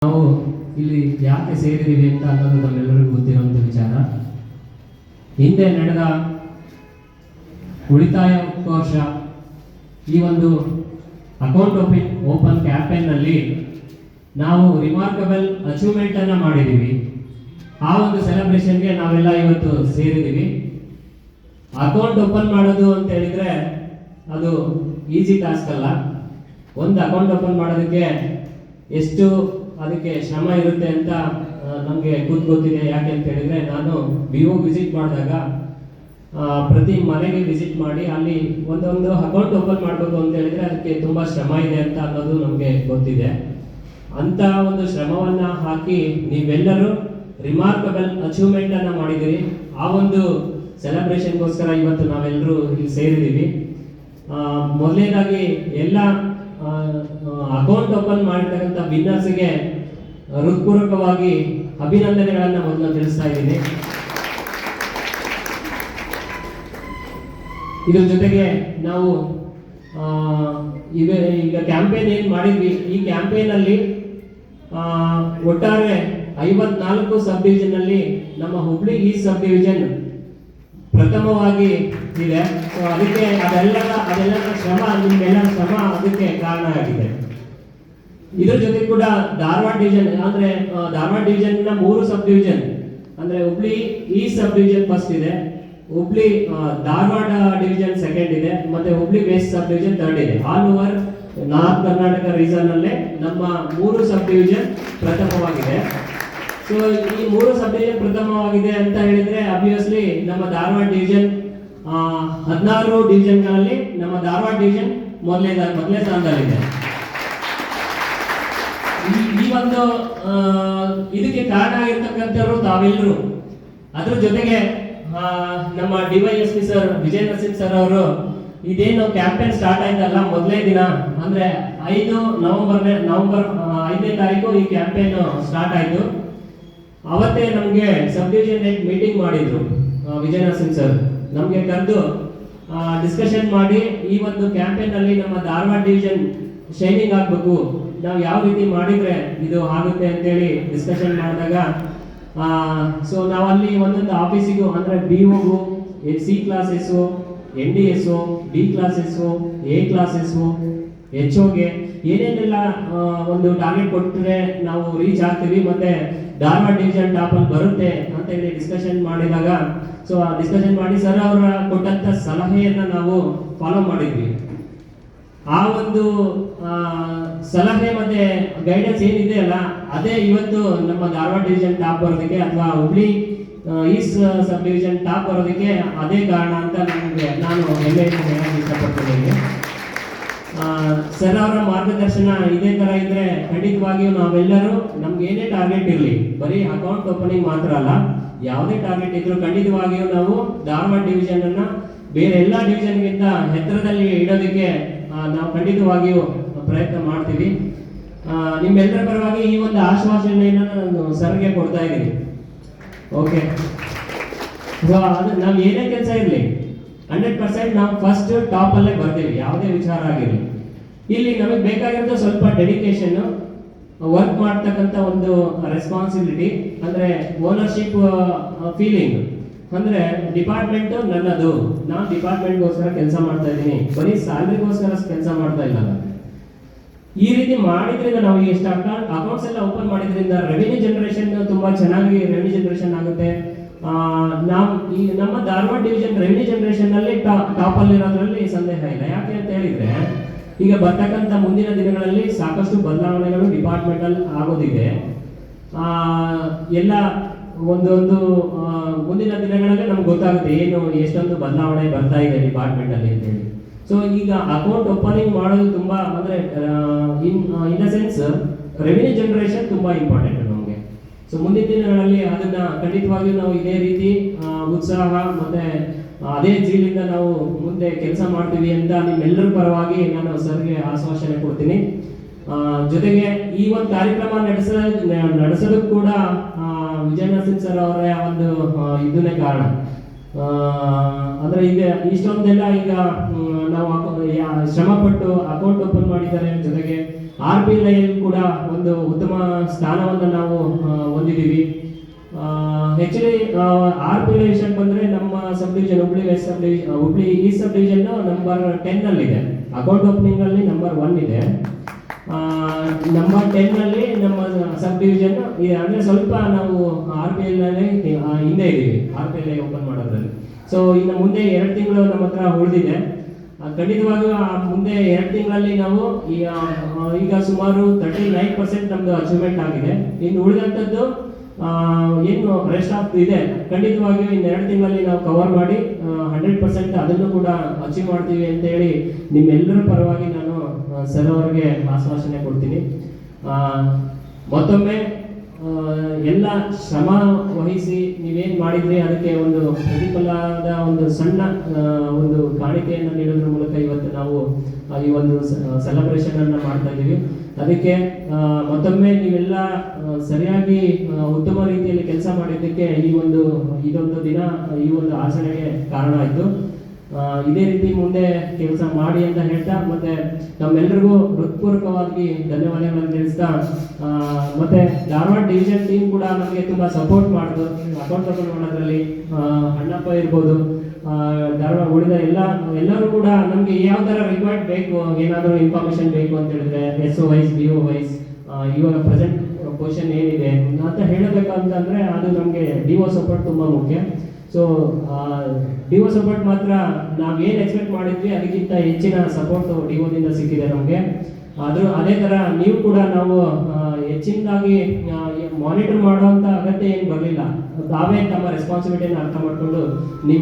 ನಾವು ಇಲ್ಲಿ ಯಾಕೆ ಸೇರಿದ್ದೀವಿ ಅಂತ ಅನ್ನೋದು ನಮ್ಮೆಲ್ಲರಿಗೂ ಗೊತ್ತಿರುವಂಥ ವಿಚಾರ. ಹಿಂದೆ ನಡೆದ ಉಳಿತಾಯ ಉತ್ಕರ್ಷ ಈ ಒಂದು ಅಕೌಂಟ್ ಓಪನ್ ಕ್ಯಾಂಪೇನ್ನಲ್ಲಿ ನಾವು ರಿಮಾರ್ಕಬಲ್ ಅಚೀವ್ಮೆಂಟ್ ಅನ್ನು ಮಾಡಿದ್ದೀವಿ. ಆ ಒಂದು ಸೆಲೆಬ್ರೇಷನ್ಗೆ ನಾವೆಲ್ಲ ಇವತ್ತು ಸೇರಿದ್ದೀವಿ. ಅಕೌಂಟ್ ಓಪನ್ ಮಾಡೋದು ಅಂತ ಹೇಳಿದ್ರೆ ಅದು ಈಸಿ ಟಾಸ್ಕ್ ಅಲ್ಲ. ಒಂದು ಅಕೌಂಟ್ ಓಪನ್ ಮಾಡೋದಕ್ಕೆ ಎಷ್ಟು ಅದಕ್ಕೆ ಶ್ರಮ ಇರುತ್ತೆ ಅಂತ ನಮಗೆ ಗೊತ್ತಿದೆ. ಯಾಕೆ ಅಂತ ಹೇಳಿದ್ರೆ ನಾನು BO ವಿಸಿಟ್ ಮಾಡಿದಾಗ ಪ್ರತಿ ಮನೆಗೆ ವಿಸಿಟ್ ಮಾಡಿ ಅಲ್ಲಿ ಒಂದೊಂದು ಅಕೌಂಟ್ ಓಪನ್ ಮಾಡಬೇಕು ಅಂತ ಹೇಳಿದ್ರೆ ಅದಕ್ಕೆ ತುಂಬಾ ಶ್ರಮ ಇದೆ ಅಂತ ಅನ್ನೋದು ನಮಗೆ ಗೊತ್ತಿದೆ. ಅಂತ ಒಂದು ಶ್ರಮವನ್ನ ಹಾಕಿ ನೀವೆಲ್ಲರೂ ರಿಮಾರ್ಕಬಲ್ ಅಚೀವ್ಮೆಂಟ್ ಅನ್ನ ಮಾಡಿದಿರಿ. ಆ ಒಂದು ಸೆಲೆಬ್ರೇಷನ್ಗೋಸ್ಕರ ಇವತ್ತು ನಾವೆಲ್ಲರೂ ಇಲ್ಲಿ ಸೇರಿದ್ದೀವಿ. ಮೊದಲನೇದಾಗಿ ಎಲ್ಲ ಅಕೌಂಟ್ ಓಪನ್ ಮಾಡಿರ್ತಕ್ಕಂಥ ವಿನ್ನರ್ಸ್ಗೆ ಹೃತ್ಪೂರ್ವಕವಾಗಿ ಅಭಿನಂದನೆಗಳನ್ನು ಮೊದಲು ತಿಳಿಸ್ತಾ ಇದ್ದೀನಿ. ಇದ್ರ ಜೊತೆಗೆ ನಾವು ಈಗ ಕ್ಯಾಂಪೇನ್ ಏನು ಮಾಡಿದ್ವಿ, ಈ ಕ್ಯಾಂಪೇನ್ ಅಲ್ಲಿ ಒಟ್ಟಾರೆ 54 ಸಬ್ ಡಿವಿಷನ್ ಅಲ್ಲಿ ನಮ್ಮ ಹುಬ್ಳಿ ಈಸ್ಟ್ ಸಬ್ ಡಿವಿಷನ್ ಪ್ರಥಮವಾಗಿ ಇದೆ. ಸೊ ಅದಕ್ಕೆ ಅದೆಲ್ಲ ಶ್ರಮ, ನಿಮ್ಮೆಲ್ಲರ ಶ್ರಮ ಅದಕ್ಕೆ ಕಾರಣ ಆಗಿದೆ. ಇದ್ರ ಜೊತೆ ಕೂಡ ಧಾರವಾಡ ಡಿವಿಷನ್ ಅಂದ್ರೆ ಧಾರವಾಡ ಡಿವಿಷನ್ ನ 3 ಸಬ್ ಡಿವಿಷನ್ ಅಂದ್ರೆ Hubli east sub division first ಇದೆ, ಹುಬ್ಳಿ ಧಾರವಾಡ ಡಿವಿಷನ್ ಸೆಕೆಂಡ್ ಇದೆ, ಮತ್ತೆ Hubli west sub division third ಇದೆ. All over north Karnataka region ಅಲ್ಲೇ ನಮ್ಮ 3 ಸಬ್ ಡಿವಿಷನ್ ಪ್ರಥಮವಾಗಿದೆ. ಸೊ ಈ 3 ಸಬ್ ಡಿವಿಷನ್ ಪ್ರಥಮವಾಗಿದೆ ಅಂತ ಹೇಳಿದ್ರೆ ಅಬ್ವಿಯಸ್ಲಿ ನಮ್ಮ ಧಾರವಾಡ ಡಿವಿಷನ್ 16 ಡಿವಿಷನ್ಗಳಲ್ಲಿ ನಮ್ಮ ಧಾರವಾಡ ಡಿವಿಷನ್ ಮೊದಲನೇ ಸ್ಥಾನದಲ್ಲಿದೆ. ಈ ಒಂದು ಇದಕ್ಕೆ ಕಾರಣ ಆಗಿರ್ತಕ್ಕಂಥವ್ರು ತಾವೆಲ್ಲರೂ. ಅದ್ರ ಜೊತೆಗೆ ನಮ್ಮ DYSP ಸರ್ ವಿಜಯ ನರಸಿಂಹ ಸರ್ ಅವರು ಇದೇನು ಕ್ಯಾಂಪೇನ್ ಸ್ಟಾರ್ಟ್ ಆಯ್ತಲ್ಲ ಮೊದಲನೇ ದಿನ ಅಂದ್ರೆ 5 ನವೆಂಬರ್ 5ನೇ ತಾರೀಕು ಈ ಕ್ಯಾಂಪೇನ್ ಸ್ಟಾರ್ಟ್ ಆಯ್ತು. ಅವತ್ತೇ ನಮಗೆ ಸಬ್ ಡಿವಿಷನ್ ಹೆಡ್ ಮೀಟಿಂಗ್ ಮಾಡಿದ್ರು ವಿಜಯ ನರಸಿಂಹ ಸರ್. ನಮಗೆ ಕರೆದು ಡಿಸ್ಕಷನ್ ಮಾಡಿ ಈ ಒಂದು ಕ್ಯಾಂಪೇನ್ ಅಲ್ಲಿ ನಮ್ಮ ಧಾರವಾಡ ಡಿವಿಷನ್ ಶೈನಿಂಗ್ ಆಗಬೇಕು, ನಾವು ಯಾವ ರೀತಿ ಮಾಡಿದ್ರೆ ಇದು ಆಗುತ್ತೆ ಅಂತೇಳಿ ಡಿಸ್ಕಷನ್ ಮಾಡಿದಾಗ ಸೊ ನಾವಲ್ಲಿ ಒಂದೊಂದು ಆಫೀಸಿಗೂ ಅಂದ್ರೆ BOಗೂ C classes, NDS, D classes, A classes, HOಗೆ ಏನೇನೆಲ್ಲ ಒಂದು ಟಾರ್ಗೆಟ್ ಕೊಟ್ಟರೆ ನಾವು ರೀಚ್ ಆಗ್ತೀವಿ ಮತ್ತೆ ಧಾರವಾಡ ಡಿವಿಷನ್ ಟಾಪ್ ಅಲ್ಲಿ ಬರುತ್ತೆ ಅಂತ ಹೇಳಿ ಡಿಸ್ಕಷನ್ ಮಾಡಿದಾಗ ಸೊ ಡಿಸ್ಕಷನ್ ಮಾಡಿ ಸರ್ ಅವರ ಕೊಟ್ಟಂತ ಸಲಹೆಯನ್ನ ನಾವು ಫಾಲೋ ಮಾಡಿದ್ವಿ. ಆ ಒಂದು ಸಲಹೆ ಮತ್ತೆ ಗೈಡೆನ್ಸ್ ಏನಿದೆ ಅಲ್ಲ ಅದೇ ಇವತ್ತು ನಮ್ಮ ಧಾರವಾಡ ಡಿವಿಷನ್ ಟಾಪ್ ಬರೋದಕ್ಕೆ ಅಥವಾ Hubli east sub division top ಬರೋದಕ್ಕೆ ಅದೇ ಕಾರಣ ಅಂತ ನಾನು ಹೆಮ್ಮೆಯಿಂದ ಹೇಳಕ್ಕೆ ಇಷ್ಟಪಡ್ತಿದ್ದೀನಿ. ಸರ್ ಅವರ ಮಾರ್ಗದರ್ಶನ ಇದೇ ತರ ಇದ್ರೆ ಖಂಡಿತವಾಗಿಯೂ ನಾವೆಲ್ಲರೂ ನಮ್ಗೆ ಏನೇ ಟಾರ್ಗೆಟ್ ಇರಲಿ, ಬರೀ ಅಕೌಂಟ್ ಓಪನಿಂಗ್ ಮಾತ್ರ ಅಲ್ಲ, ಯಾವುದೇ ಟಾರ್ಗೆಟ್ ಇದ್ರು ಖಂಡಿತವಾಗಿಯೂ ನಾವು ಧಾರವಾಡ ಡಿವಿಷನ್ ಅನ್ನ ಬೇರೆ ಎಲ್ಲ ಡಿವಿಷನ್ಗಿಂತ ಎತ್ತರದಲ್ಲಿ ಇಡೋದಕ್ಕೆ ನಾವು ಖಂಡಿತವಾಗಿಯೂ ಪ್ರಯತ್ನ ಮಾಡ್ತೀವಿ. ನಿಮ್ಮೆಲ್ಲರ ಪರವಾಗಿ ಈ ಒಂದು ಆಶ್ವಾಸನೆಯನ್ನು ನಾನು ಸರ್ಗೆ ಕೊಡ್ತಾ ಇದ್ದೀನಿ. ಓಕೆ, ಅದು ನಾವು ಏನೇ ಕೆಲಸ ಇರಲಿ 100% ನಾವು ಫಸ್ಟ್ ಟಾಪ್ ಅಲ್ಲೇ ಬರ್ತೀವಿ, ಯಾವುದೇ ವಿಚಾರ ಆಗಿರಲಿ. ಇಲ್ಲಿ ನಮಗೆ ಬೇಕಾಗಿರೋದು ಸ್ವಲ್ಪ ಡೆಡಿಕೇಶನ್, ವರ್ಕ್ ಮಾಡ್ತಕ್ಕಂಥ ಒಂದು ರೆಸ್ಪಾನ್ಸಿಬಿಲಿಟಿ, ಅಂದ್ರೆ ಓನರ್ಶಿಪ್ ಫೀಲಿಂಗ್. ಅಂದ್ರೆ ಡಿಪಾರ್ಟ್ಮೆಂಟ್ ನನ್ನದು, ನಾನು ಡಿಪಾರ್ಟ್ಮೆಂಟ್ಗೋಸ್ಕರ ಕೆಲಸ ಮಾಡ್ತಾ ಇದ್ದೀನಿ, ಬರೀ ಸ್ಯಾಲ್ರಿಗೋಸ್ಕರ ಕೆಲಸ ಮಾಡ್ತಾ ಇಲ್ಲ. ಈ ರೀತಿ ಮಾಡಿದ್ರಿಂದ ನಾವು ಎಷ್ಟು ಅಕೌಂಟ್ಸ್ ಎಲ್ಲ ಓಪನ್ ಮಾಡಿದ್ರಿಂದ ರೆವಿನ್ಯೂ ಜನರೇಷನ್ ತುಂಬಾ ಚೆನ್ನಾಗಿ ರೆವಿನ್ಯೂ ಜನರೇಷನ್ ಆಗುತ್ತೆ. ಈ ನಮ್ಮ ಧಾರವಾಡ ಡಿವಿಷನ್ ರೆವಿನ್ಯೂ ಜನರೇಷನ್ ನಲ್ಲಿ ಟಾಪ್ ಅಲ್ಲಿ ಇರೋದ್ರಲ್ಲಿ ಸಂದೇಹ ಇಲ್ಲ. ಯಾಕೆ ಅಂತ ಹೇಳಿದ್ರೆ ಈಗ ಬರ್ತಕ್ಕಂಥ ಮುಂದಿನ ದಿನಗಳಲ್ಲಿ ಸಾಕಷ್ಟು ಬದಲಾವಣೆಗಳು ಡಿಪಾರ್ಟ್ಮೆಂಟ್ ಅಲ್ಲಿ ಆಗೋದಿದೆ. ಎಲ್ಲ ಒಂದೊಂದು ಮುಂದಿನ ದಿನಗಳಲ್ಲಿ ನಮ್ಗೆ ಗೊತ್ತಾಗುತ್ತೆ ಏನು ಎಷ್ಟೊಂದು ಬದಲಾವಣೆ ಬರ್ತಾ ಇದೆ ಡಿಪಾರ್ಟ್ಮೆಂಟ್ ಅಲ್ಲಿ ಅಂತ ಹೇಳಿ. ಸೊ ಈಗ ಅಕೌಂಟ್ ಓಪನಿಂಗ್ ಮಾಡೋದು ತುಂಬಾ ಅಂದ್ರೆ in the sense revenue generation ತುಂಬಾ ಇಂಪಾರ್ಟೆಂಟ್ ನಮಗೆ. ಸೊ ಮುಂದಿನ ದಿನಗಳಲ್ಲಿ ಅದನ್ನ ಖಂಡಿತವಾಗಿಯೂ ನಾವು ಇದೇ ರೀತಿ ಉತ್ಸಾಹ ಮತ್ತೆ ಅದೇ ಜೀಲಿಂದ ನಾವು ಮುಂದೆ ಕೆಲಸ ಮಾಡ್ತೀವಿ ಅಂತ ನಿಮ್ಮೆಲ್ಲರ ಪರವಾಗಿ ನಾನು ಸರ್ಗೆ ಆಶ್ವಾಸನೆ ಕೊಡ್ತೀನಿ. ಜೊತೆಗೆ ಈ ಒಂದು ಕಾರ್ಯಕ್ರಮ ನಡೆಸೋದಕ್ಕೆ ಕೂಡ ವಿಜಯ ನರಸಿಂಹ ಸರ್ ಅವರ ಒಂದು ಇದನ್ನೇ ಕಾರಣ. ಅಂದರೆ ಈಗ ಇಷ್ಟೊಂದೆಲ್ಲ ಈಗ ನಾವು ಶ್ರಮಪಟ್ಟು ಅಕೌಂಟ್ ಓಪನ್ ಮಾಡಿದ್ದಾರೆ. ಜೊತೆಗೆ RBI ಕೂಡ ಒಂದು ಉತ್ತಮ ಸ್ಥಾನವನ್ನು ನಾವು ಹೊಂದಿದ್ದೀವಿ. ಆ್ಯಕ್ಚುಲಿ RBI ವಿಷಯಕ್ಕೆ ಬಂದರೆ ನಮ್ಮ sub division Hubli west sub division, Hubli east sub division number 10 ಅಲ್ಲಿದೆ. ಅಕೌಂಟ್ ಓಪನಿಂಗಲ್ಲಿ ನಂಬರ್ 1 ಇದೆ. ನಂಬರ್ 10 ನಲ್ಲಿ ನಮ್ಮ ಸಬ್ ಡಿವಿಷನ್ ಇದೆ. ಅಂದರೆ ಸ್ವಲ್ಪ ನಾವು RBI ಹಿಂದೆ ಇದ್ದೀವಿ RBI ಓಪನ್ ಮಾಡೋದ್ರಲ್ಲಿ. ಸೊ ಇನ್ನು ಮುಂದೆ 2 ತಿಂಗಳು ನಮ್ಮ ಹತ್ರ ಉಳಿದಿದೆ. ಖಂಡಿತವಾಗಿಯೂ ಮುಂದೆ 2 ತಿಂಗಳಲ್ಲಿ ನಾವು ಈಗ ಸುಮಾರು 39% ನಮ್ಮದು ಅಚೀವ್ಮೆಂಟ್ ಆಗಿದೆ. ಇನ್ನು ಉಳಿದಂಥದ್ದು ಏನು ರೆಸ್ಟ್ ಆಫ್ ಇದೆ, ಖಂಡಿತವಾಗಿಯೂ ಇನ್ನು 2 ತಿಂಗಳಲ್ಲಿ ನಾವು ಕವರ್ ಮಾಡಿ 100% ಅದನ್ನು ಕೂಡ ಅಚೀವ್ ಮಾಡ್ತೀವಿ ಅಂತ ಹೇಳಿ ನಿಮ್ಮೆಲ್ಲರ ಪರವಾಗಿ ನಾನು ಸರ್ ಅವರಿಗೆ ಆಶ್ವಾಸನೆ ಕೊಡ್ತೀನಿ. ಮತ್ತೊಮ್ಮೆ ಎಲ್ಲ ಶ್ರಮ ವಹಿಸಿ ನೀವೇನು ಮಾಡಿದ್ರಿ ಅದಕ್ಕೆ ಒಂದು ಪ್ರತಿಫಲದ ಒಂದು ಸಣ್ಣ ಒಂದು ಕಾಣಿಕೆಯನ್ನು ನೀಡೋದ್ರ ಮೂಲಕ ಇವತ್ತು ನಾವು ಈ ಒಂದು ಸೆಲೆಬ್ರೇಷನ್ ಅನ್ನು ಮಾಡ್ತಾ ಇದ್ದೀವಿ. ಅದಕ್ಕೆ ಮತ್ತೊಮ್ಮೆ ನೀವೆಲ್ಲ ಸರಿಯಾಗಿ ಉತ್ತಮ ರೀತಿಯಲ್ಲಿ ಕೆಲಸ ಮಾಡಿದ್ದಕ್ಕೆ ಇದೊಂದು ದಿನ ಈ ಒಂದು ಆಚರಣೆಗೆ ಕಾರಣ ಆಯಿತು. ಇದೇ ರೀತಿ ಮುಂದೆ ಕೆಲಸ ಮಾಡಿ ಅಂತ ಹೇಳ್ತಾ, ಮತ್ತೆ ನಮ್ಮೆಲ್ಲರಿಗೂ ಹೃತ್ಪೂರ್ವಕವಾಗಿ ಧನ್ಯವಾದಗಳನ್ನು ತಿಳಿಸ್ತಾ, ಮತ್ತೆ ಧಾರವಾಡ ಡಿವಿಷನ್ ಟೀಮ್ ಕೂಡ ನಮಗೆ ತುಂಬಾ ಸಪೋರ್ಟ್ ಮಾಡಿದ್ರು ಅಕೌಂಟ್ ಓಪನ್ ಮಾಡೋದ್ರಲ್ಲಿ. ಅಣ್ಣಪ್ಪ ಇರ್ಬೋದು, ಧಾರವಾಡ ಉಳಿದ ಎಲ್ಲರೂ ಕೂಡ ನಮಗೆ ಯಾವ ಥರ ರಿಕ್ವೈರ್ಡ್ ಬೇಕು, ಏನಾದರೂ ಇನ್ಫಾರ್ಮೇಶನ್ ಬೇಕು ಅಂತ ಹೇಳಿದ್ರೆ SO ವೈಸ್ BO ವೈಸ್ ಇವಾಗ ಪ್ರೆಸೆಂಟ್ ಪೊಸಿಷನ್ ಏನಿದೆ ಅಂತ ಹೇಳಬೇಕಂತಂದ್ರೆ ಅದು ನಮಗೆ DO ಸಪೋರ್ಟ್ ತುಂಬ ಮುಖ್ಯ. ಸೊ DO ಸಪೋರ್ಟ್ ಮಾತ್ರ ನಾವು ಏನು ಎಕ್ಸ್ಪೆಕ್ಟ್ ಮಾಡಿದ್ವಿ ಅದಕ್ಕಿಂತ ಹೆಚ್ಚಿನ ಸಪೋರ್ಟ್ DOದಿಂದ ಸಿಕ್ಕಿದೆ ನಮಗೆ. ಅದೇ ಥರ ನೀವು ಕೂಡ ನಾವು ಹೆಚ್ಚಿನದಾಗಿ ಮಾನಿಟರ್ ಮಾಡುವಂಥ ಅಗತ್ಯ ಏನು ಬರಲಿಲ್ಲ. ತಾವೇ ತಮ್ಮ ರೆಸ್ಪಾನ್ಸಿಬಿಲಿಟಿಯನ್ನು ಅರ್ಥ ಮಾಡಿಕೊಂಡು ನೀವು